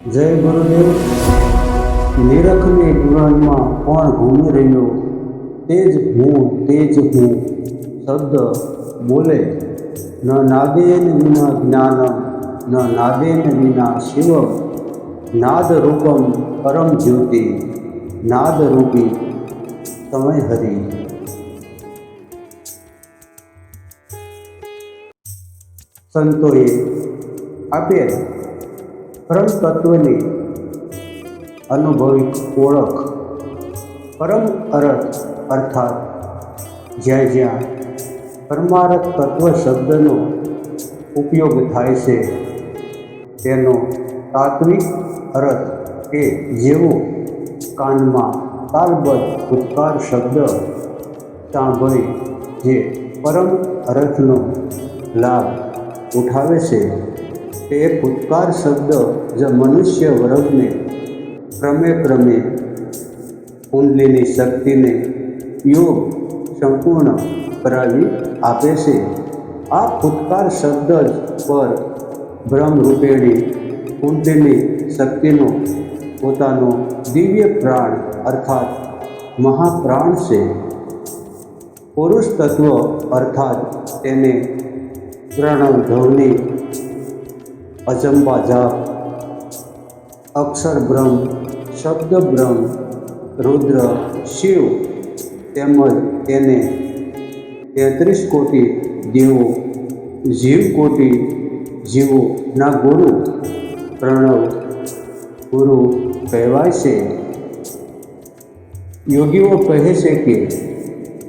જય ગુરુદેવ. નિરખની ગુણમાં કોણ ઘૂમી રહ્યો, તે જ હું શબ્દ બોલે. ન નાદેન વિના જ્ઞાનમ, ન નાદેન વિના શિવમ. નાદ રૂપમ પરમ જ્યોતિ, નાદ રૂપી તમે હરિ. સંતોએ આપેલ પરમ તત્વની અનુભવિક ઓળખ, પરમ અર્થ અર્થાત જ્યાં જ્યાં પરમાર્થ તત્વ શબ્દનો ઉપયોગ થાય છે તેનો તાત્વિક અર્થ કે જેવો કાનમાં તાલબદ્ધ ઉત્કાર શબ્દ સાંભળી જે પરમ અર્થનો લાભ ઉઠાવે છે તે ફૂટકાર શબ્દ જ મનુષ્ય વર્ગને ક્રમે ક્રમે કુંડલીની શક્તિને યોગ સંપૂર્ણ કરાવી આપે છે. આ ફૂટકાર શબ્દ જ પર બ્રહ્મરૂપેણી કુંડલીની શક્તિનો પોતાનો દિવ્ય પ્રાણ અર્થાત મહાપ્રાણ છે. પુરુષ તત્વ અર્થાત તેને પ્રણવ ધ્વનિ, અજંબા જાપ, અક્ષર બ્રહ્મ, શબ્દ બ્રહ્મ, રુદ્ર, શિવ તેમજ તેને 33 કોટી દેવો, જીવ કોટી જીવોના ગુરુ પ્રણવ ગુરુ કહેવાય છે. યોગીઓ કહે છે કે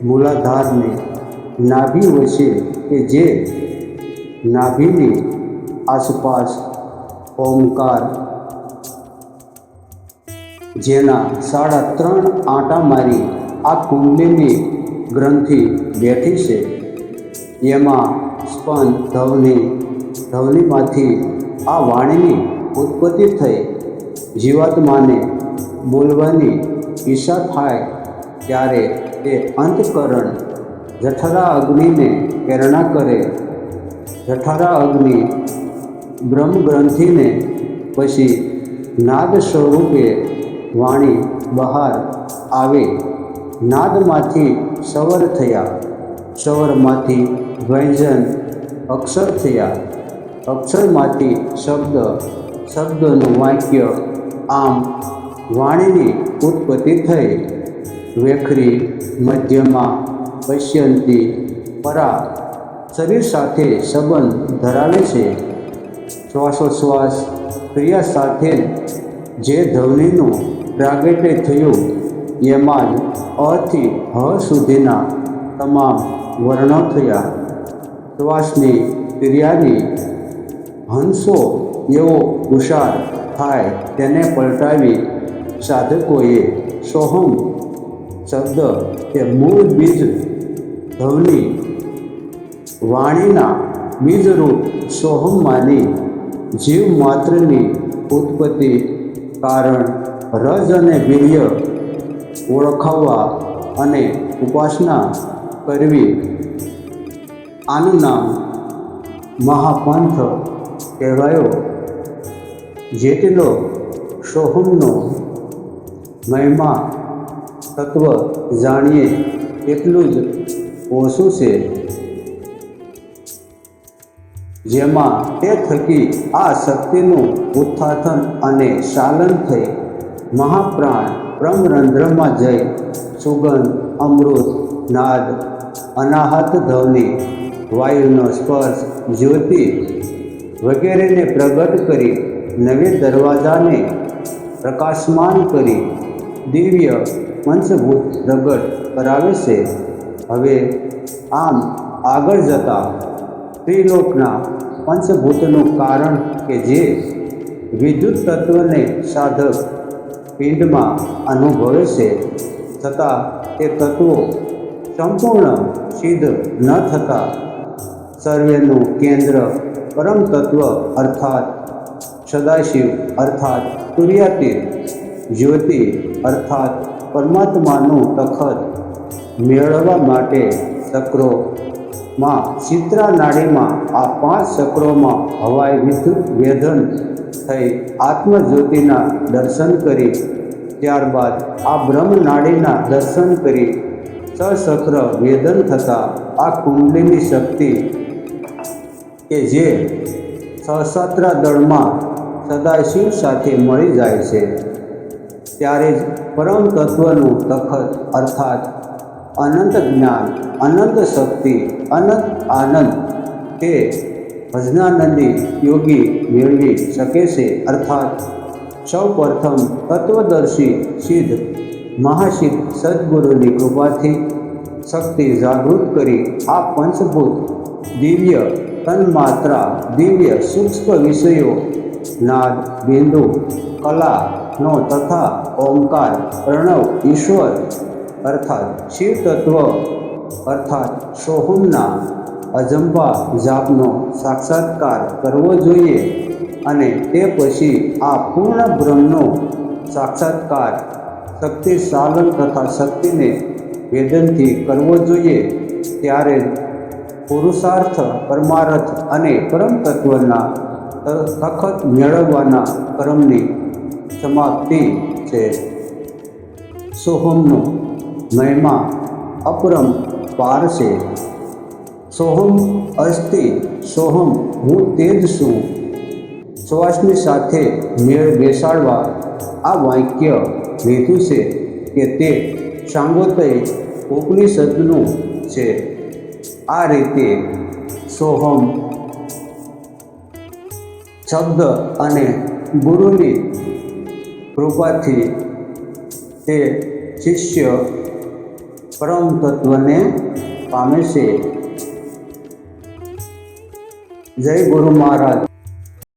મૂલાધારની નાભી વચ્ચે કે જે નાભીની આસપાસ ઓમકાર જેના 3.5 આંટા મારી આ કુંડલીની ગ્રંથિ બેઠી છે, એમાં સ્પંદ ધવનીમાંથી આ વાણીની ઉત્પત્તિ થઈ જીવાત્માને બોલવાની ઈચ્છા થાય ત્યારે તે અંતઃકરણ જઠરા અગ્નિને પ્રેરણા કરે. જઠરા અગ્નિ બ્રહ્મગ્રંથિને પછી નાદ સ્વરૂપે વાણી બહાર આવે. નાદમાંથી સ્વર થયા, સ્વરમાંથી વ્યંજન અક્ષર થયા, અક્ષરમાંથી શબ્દ, શબ્દનું વાક્ય. આમ વાણીની ઉત્પત્તિ થઈ. વેખરી મધ્યમાં પશ્યંતી પરા શરીર સાથે સંબંધ ધરાવે છે. શ્વાસોશ્વાસ ક્રિયા સાથે જે ધ્વનિનું પ્રાગટ્ય થયું એમાં જ અથી હ સુધીના તમામ વર્ણો થયા. શ્વાસની ક્રિયાની હંસો એવો ઉષાર થાય તેને પલટાવી સાધકોએ સોહમ શબ્દ તે મૂળ બીજ ધ્વનિ વાણીના બીજરૂપ સોહમ માની જીવ માત્રની ઉત્પત્તિ કારણ રજ અને વીર્ય ઓળખાવવા અને ઉપાસના કરવી. આનું નામ મહાપંથ કહેવાયો. જેટલો સોહમનો મહિમા તત્વ જાણીએ એટલું જ ઓછું છે. જેમાં તે થકી આ શક્તિનું ઉત્થાન અને શાલન થઈ મહાપ્રાણ બ્રહ્મરંધ્રમાં જઈ સુગંધ, અમૃત, નાદ, અનાહત ધ્વનિ, વાયુનો સ્પર્શ, જ્યોતિ વગેરેને પ્રગટ કરી નવે દરવાજાને પ્રકાશમાન કરી દિવ્ય પંચભૂત પ્રગટ કરાવે છે. હવે આમ આગળ જતા ત્રિલોકના પંચભૂતનું કારણ કે જે વિદ્યુત તત્વને સાધક પિંડમાં અનુભવે છે, છતાં તે તત્વો સંપૂર્ણ સિદ્ધ ન થતાં સર્વેનું કેન્દ્ર પરમ તત્વ અર્થાત સદાશિવ અર્થાત તુર્યાતીત, જ્યોતિ અર્થાત પરમાત્માનું તખત મેળવવા માટે ચક્રો માં ચિત્રા નાડીમાં આ 5 ચક્રોમાં હવાઈ વિદ્યુત વેધન થઈ આત્મજ્યોતિના દર્શન કરી ત્યારબાદ આ બ્રહ્મ નાડીના દર્શન કરી સચક્ર વેદન થતાં આ કુંડલીની શક્તિ કે જે સહસ્ત્ર દળમાં સદાશિવ સાથે મળી જાય છે ત્યારે જ પરમ તત્વનું તખત અર્થાત અનંત જ્ઞાન, અનંત શક્તિ, અનંત આનંદ તે ભજનાનંદી યોગી મેળવી શકે છે. અર્થાત સૌ પ્રથમ તત્વદર્શી સિદ્ધ મહાસિદ્ધ સદગુરુની કૃપાથી શક્તિ જાગૃત કરી આ પંચભૂત દિવ્ય તન્માત્રા, દિવ્ય સૂક્ષ્મ વિષયો નાદ, બિંદુ, કલાનો તથા ઓમકાર, પ્રણવ, ઈશ્વર અર્થાત શિવ તત્વ અર્થાત સોહમના અજંપા જાપનો સાક્ષાત્કાર કરવો જોઈએ અને તે પછી આ પૂર્ણ બ્રહ્મનો સાક્ષાત્કાર શક્તિ સાલન તથા શક્તિને વેદનથી કરવો જોઈએ. ત્યારે પુરુષાર્થ, પરમાર્થ અને પરમ તત્વના તખત મેળવવાના ક્રમની સમાપ્તિ છે. સોહમનો મહિમા અપરંપાર છે. સોહમ અસ્તિ, સોહમ હું તે જ છું. શ્વાસની સાથે મેળ બેસાડવા આ વાક્ય લીધું છે કે તે સાંગોતય ઉપનિષદનું છે. આ રીતે સોહમ શબ્દ અને ગુરુની કૃપાથી તે શિષ્ય પરમ તત્વને પામે છે. જય ગુરુ મહારાજ.